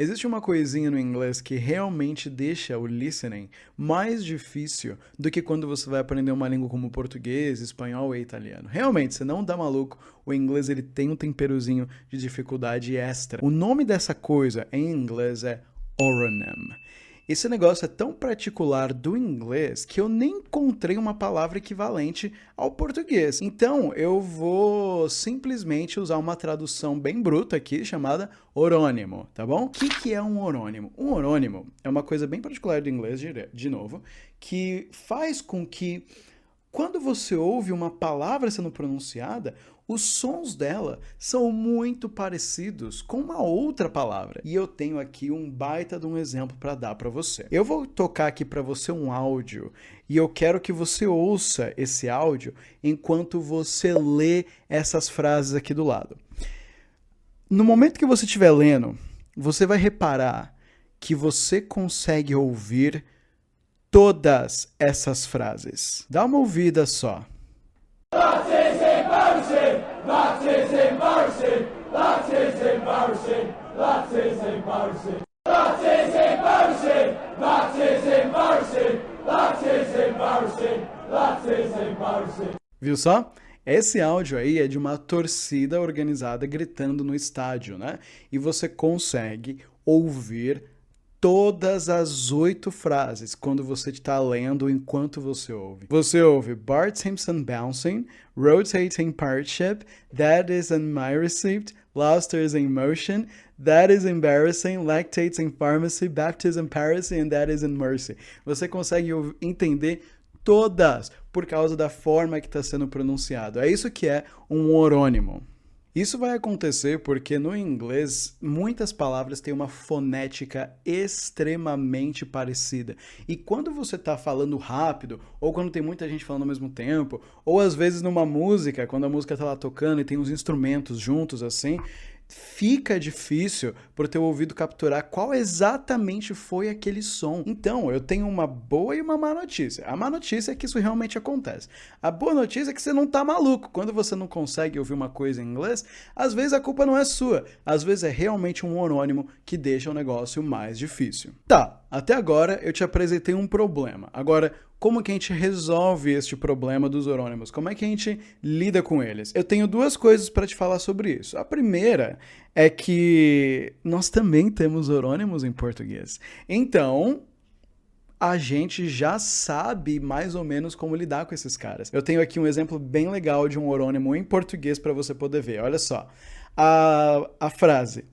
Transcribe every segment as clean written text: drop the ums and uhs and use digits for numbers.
Existe uma coisinha no inglês que realmente deixa o listening mais difícil do que quando você vai aprender uma língua como português, espanhol e italiano. Realmente, você não dá maluco, o inglês ele tem um temperozinho de dificuldade extra. O nome dessa coisa em inglês é oronym. Esse negócio é tão particular do inglês que eu nem encontrei uma palavra equivalente ao português. Então, eu vou simplesmente usar uma tradução bem bruta aqui, chamada orônimo, tá bom? O que é um orônimo? Um orônimo é uma coisa bem particular do inglês, de novo, que faz com que, quando você ouve uma palavra sendo pronunciada, os sons dela são muito parecidos com uma outra palavra. E eu tenho aqui um baita de um exemplo para dar para você. Eu vou tocar aqui para você um áudio e eu quero que você ouça esse áudio enquanto você lê essas frases aqui do lado. No momento que você estiver lendo, você vai reparar que você consegue ouvir todas essas frases. Dá uma ouvida só. That is embarrassing! That is embarrassing! That is embarrassing! That is embarrassing! That is embarrassing! That is embarrassing! That is embarrassing! That is embarrassing! Viu só? Esse áudio aí é de uma torcida organizada gritando no estádio, né? E você consegue ouvir todas as 8 frases quando você está lendo enquanto você ouve. Você ouve Bart Simpson bouncing, rotating partnership, that is in my receipt, laughter is in motion, that is embarrassing, lactates in pharmacy, baptism parity, and that is in mercy. Você consegue entender todas por causa da forma que está sendo pronunciado. É isso que é um orônimo. Isso vai acontecer porque no inglês muitas palavras têm uma fonética extremamente parecida. E quando você está falando rápido, ou quando tem muita gente falando ao mesmo tempo, ou às vezes numa música, quando a música está lá tocando e tem uns instrumentos juntos assim, fica difícil por teu ouvido capturar qual exatamente foi aquele som. Então, eu tenho uma boa e uma má notícia. A má notícia é que isso realmente acontece. A boa notícia é que você não tá maluco. Quando você não consegue ouvir uma coisa em inglês, às vezes a culpa não é sua. Às vezes é realmente um orônimo que deixa o negócio mais difícil. Tá, até agora eu te apresentei um problema. Agora, como que a gente resolve este problema dos orônimos? Como é que a gente lida com eles? Eu tenho 2 coisas para te falar sobre isso. A primeira é que nós também temos orônimos em português. Então, a gente já sabe mais ou menos como lidar com esses caras. Eu tenho aqui um exemplo bem legal de um orônimo em português para você poder ver. Olha só. A frase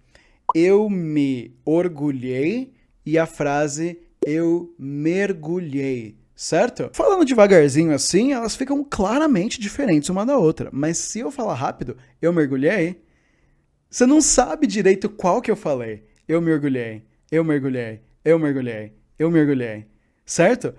"eu me orgulhei" e a frase "eu mergulhei". Certo? Falando devagarzinho assim, elas ficam claramente diferentes uma da outra. Mas se eu falar rápido, eu mergulhei, você não sabe direito qual que eu falei. Eu mergulhei, eu mergulhei, eu mergulhei, eu mergulhei. Certo?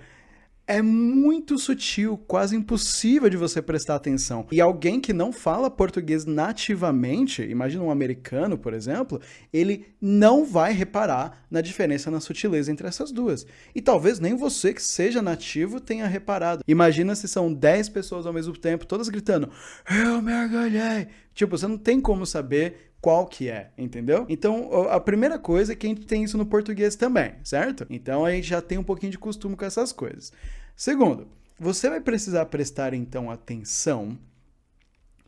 É muito sutil, quase impossível de você prestar atenção. E alguém que não fala português nativamente, imagina um americano, por exemplo, ele não vai reparar na diferença na sutileza entre essas duas. E talvez nem você que seja nativo tenha reparado. Imagina se são 10 pessoas ao mesmo tempo, todas gritando, eu mergulhei. Tipo, você não tem como saber qual que é, entendeu? Então, a primeira coisa é que a gente tem isso no português também, certo? Então, a gente já tem um pouquinho de costume com essas coisas. Segundo, você vai precisar prestar, então, atenção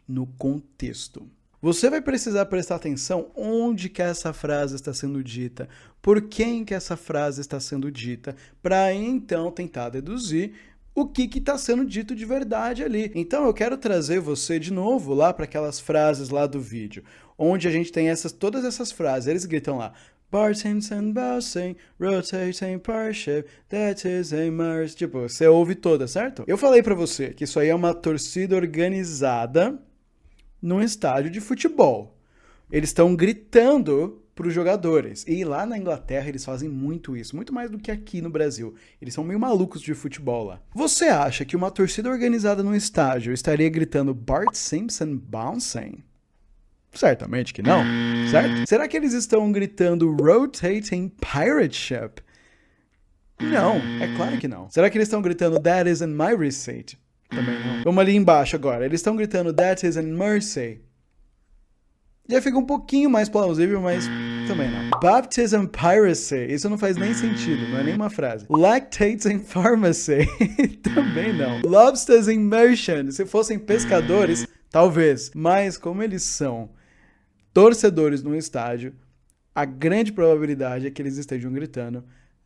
no contexto. Você vai precisar prestar atenção onde que essa frase está sendo dita, por quem que essa frase está sendo dita, para então tentar deduzir o que está sendo dito de verdade ali. Então eu quero trazer você de novo lá para aquelas frases lá do vídeo, onde a gente tem todas essas frases, eles gritam lá, Bart Simpson bouncing, rotating partnership, that is a mercy. Tipo, você ouve toda, certo? Eu falei para você que isso aí é uma torcida organizada num estádio de futebol. Eles estão gritando para os jogadores. E lá na Inglaterra eles fazem muito isso, muito mais do que aqui no Brasil. Eles são meio malucos de futebol lá. Você acha que uma torcida organizada num estádio estaria gritando Bart Simpson bouncing? Certamente que não, certo? Será que eles estão gritando Rotating Pirate Ship? Não, é claro que não. Será que eles estão gritando That is in my receipt? Também não. Vamos ali embaixo agora. Eles estão gritando That is in mercy? Já fica um pouquinho mais plausível, mas também não. Baptism Piracy, isso não faz nem sentido, não é nenhuma frase. Lactates in Pharmacy, também não. Lobsters in Motion, se fossem pescadores, talvez. Mas como eles são torcedores no estádio, a grande probabilidade é que eles estejam gritando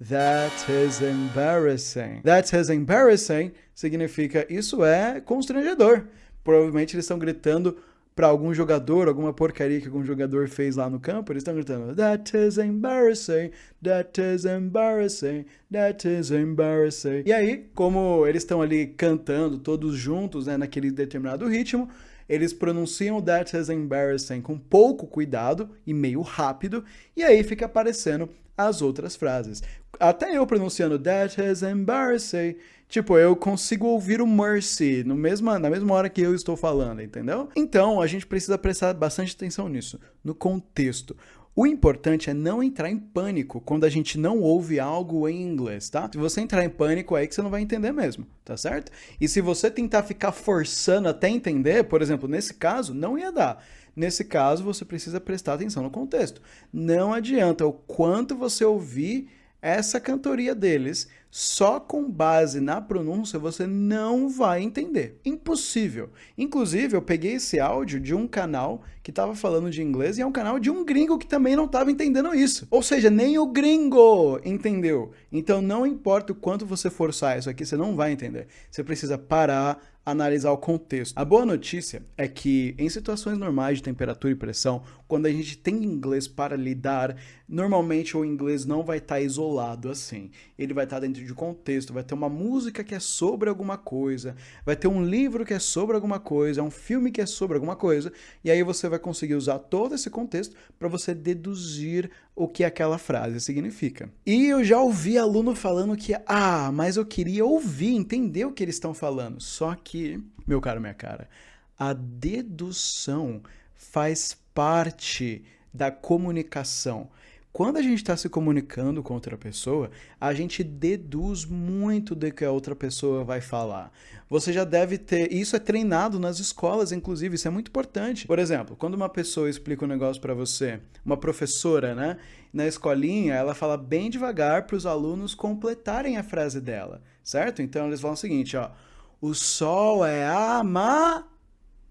That is embarrassing. That is embarrassing significa isso é constrangedor. Provavelmente eles estão gritando para algum jogador, alguma porcaria que algum jogador fez lá no campo, eles estão gritando That is embarrassing, that is embarrassing, that is embarrassing. E aí, como eles estão ali cantando todos juntos, né, naquele determinado ritmo, eles pronunciam That is embarrassing com pouco cuidado e meio rápido, e aí fica aparecendo as outras frases. Até eu pronunciando That is embarrassing, tipo, eu consigo ouvir o Mercy na mesma hora que eu estou falando, entendeu? Então, a gente precisa prestar bastante atenção nisso, no contexto. O importante é não entrar em pânico quando a gente não ouve algo em inglês, tá? Se você entrar em pânico, é aí que você não vai entender mesmo, tá certo? E se você tentar ficar forçando até entender, por exemplo, nesse caso, não ia dar. Nesse caso, você precisa prestar atenção no contexto. Não adianta o quanto você ouvir essa cantoria deles, só com base na pronúncia você não vai entender. Impossível. Inclusive, eu peguei esse áudio de um canal que estava falando de inglês e é um canal de um gringo que também não estava entendendo isso. Ou seja, nem o gringo entendeu. Então, não importa o quanto você forçar isso aqui, você não vai entender. Você precisa parar, analisar o contexto. A boa notícia é que em situações normais de temperatura e pressão, quando a gente tem inglês para lidar, normalmente o inglês não vai estar isolado assim. Ele vai estar dentro de contexto, vai ter uma música que é sobre alguma coisa, vai ter um livro que é sobre alguma coisa, um filme que é sobre alguma coisa, e aí você vai conseguir usar todo esse contexto para você deduzir o que aquela frase significa. E eu já ouvi aluno falando que, mas eu queria ouvir, entender o que eles estão falando. Só que, meu caro, minha cara, a dedução faz parte da comunicação. Quando a gente está se comunicando com outra pessoa, a gente deduz muito do que a outra pessoa vai falar. Você já deve ter... Isso é treinado nas escolas, inclusive, isso é muito importante. Por exemplo, quando uma pessoa explica um negócio para você, uma professora, né? Na escolinha, ela fala bem devagar para os alunos completarem a frase dela, certo? Então, eles falam o seguinte, ó. O sol é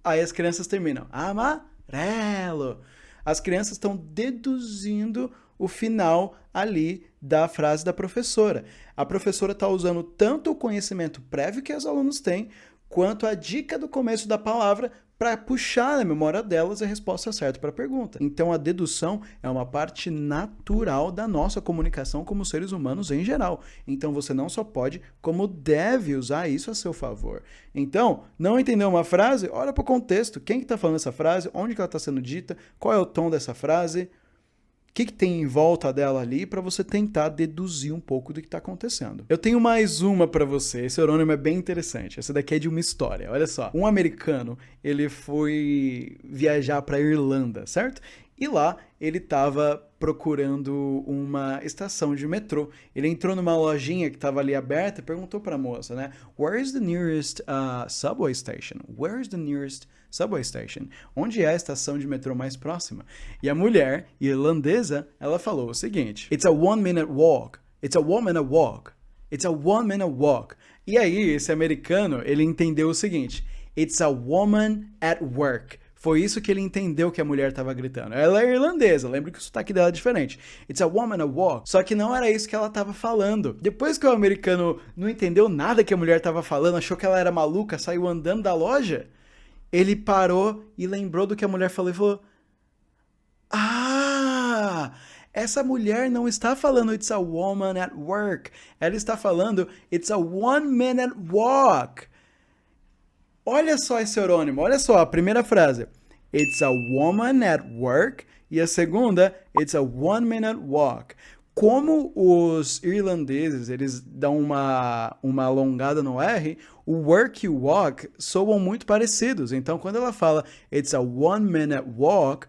Aí as crianças terminam. Amarelo. As crianças estão deduzindo o final ali da frase da professora. A professora está usando tanto o conhecimento prévio que os alunos têm, quanto a dica do começo da palavra para puxar na memória delas a resposta certa para a pergunta. Então, a dedução é uma parte natural da nossa comunicação como seres humanos em geral. Então, você não só pode, como deve usar isso a seu favor. Então, não entendeu uma frase? Olha para o contexto. Quem que está falando essa frase? Onde que ela está sendo dita? Qual é o tom dessa frase? O que tem em volta dela ali para você tentar deduzir um pouco do que está acontecendo. Eu tenho mais uma para você. Esse orônimo é bem interessante. Essa daqui é de uma história. Olha só. Um americano, ele foi viajar para Irlanda, certo? E lá ele estava procurando uma estação de metrô. Ele entrou numa lojinha que estava ali aberta e perguntou para a moça, né? Where is the nearest subway station? Where is the nearest subway station? Onde é a estação de metrô mais próxima? E a mulher irlandesa, ela falou o seguinte: It's a 1-minute walk. It's a 1-minute walk. It's a 1-minute walk. E aí, esse americano, ele entendeu o seguinte: It's a woman at work. Foi isso que ele entendeu que a mulher estava gritando. Ela é irlandesa, lembra que o sotaque dela é diferente. It's a woman at walk. Só que não era isso que ela estava falando. Depois que o americano não entendeu nada que a mulher estava falando, achou que ela era maluca, saiu andando da loja, ele parou e lembrou do que a mulher falou e falou: essa mulher não está falando It's a woman at work. Ela está falando It's a 1-minute walk. Olha só esse orônimo, olha só a primeira frase. It's a woman at work. E a segunda, it's a 1-minute walk. Como os irlandeses, eles dão uma alongada no R, o work e o walk soam muito parecidos. Então, quando ela fala it's a 1-minute walk,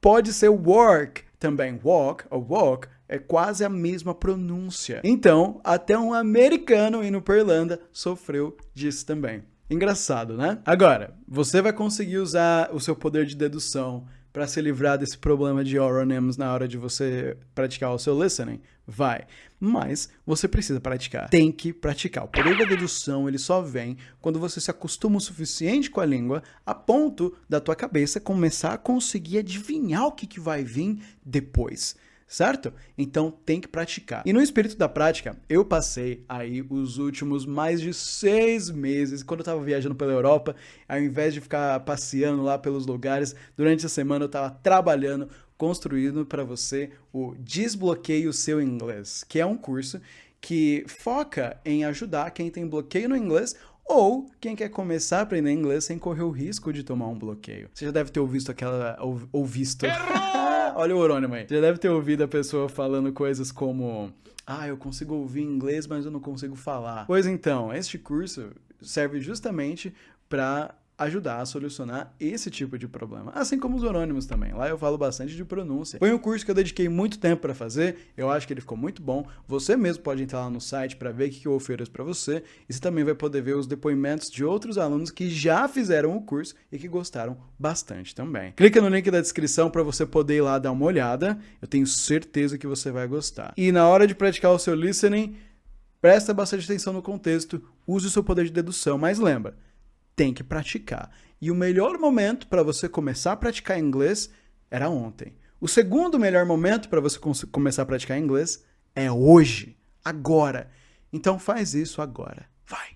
pode ser work também. Walk ou walk é quase a mesma pronúncia. Então, até um americano indo para Irlanda sofreu disso também. Engraçado, né? Agora, você vai conseguir usar o seu poder de dedução para se livrar desse problema de oral names na hora de você praticar o seu listening? Vai. Mas você precisa praticar. Tem que praticar. O poder da dedução, ele só vem quando você se acostuma o suficiente com a língua a ponto da tua cabeça começar a conseguir adivinhar o que vai vir depois. Certo? Então tem que praticar. E no espírito da prática, eu passei aí os últimos mais de 6 meses, quando eu tava viajando pela Europa, ao invés de ficar passeando lá pelos lugares, durante a semana eu tava trabalhando, construindo para você o Desbloqueie o Seu Inglês, que é um curso que foca em ajudar quem tem bloqueio no inglês ou quem quer começar a aprender inglês sem correr o risco de tomar um bloqueio. Você já deve ter ouvido aquela... ouvido... Olha o orônimo aí. Você já deve ter ouvido a pessoa falando coisas como... eu consigo ouvir inglês, mas eu não consigo falar. Pois então, este curso serve justamente para ajudar a solucionar esse tipo de problema, assim como os orônimos também. Lá eu falo bastante de pronúncia. Foi um curso que eu dediquei muito tempo para fazer, eu acho que ele ficou muito bom. Você mesmo pode entrar lá no site para ver o que eu ofereço para você, e você também vai poder ver os depoimentos de outros alunos que já fizeram o curso e que gostaram bastante também. Clica no link da descrição para você poder ir lá dar uma olhada, eu tenho certeza que você vai gostar. E na hora de praticar o seu listening, presta bastante atenção no contexto, use o seu poder de dedução, mas lembra, tem que praticar. E o melhor momento para você começar a praticar inglês era ontem. O segundo melhor momento para você começar a praticar inglês é hoje, agora. Então faz isso agora. Vai!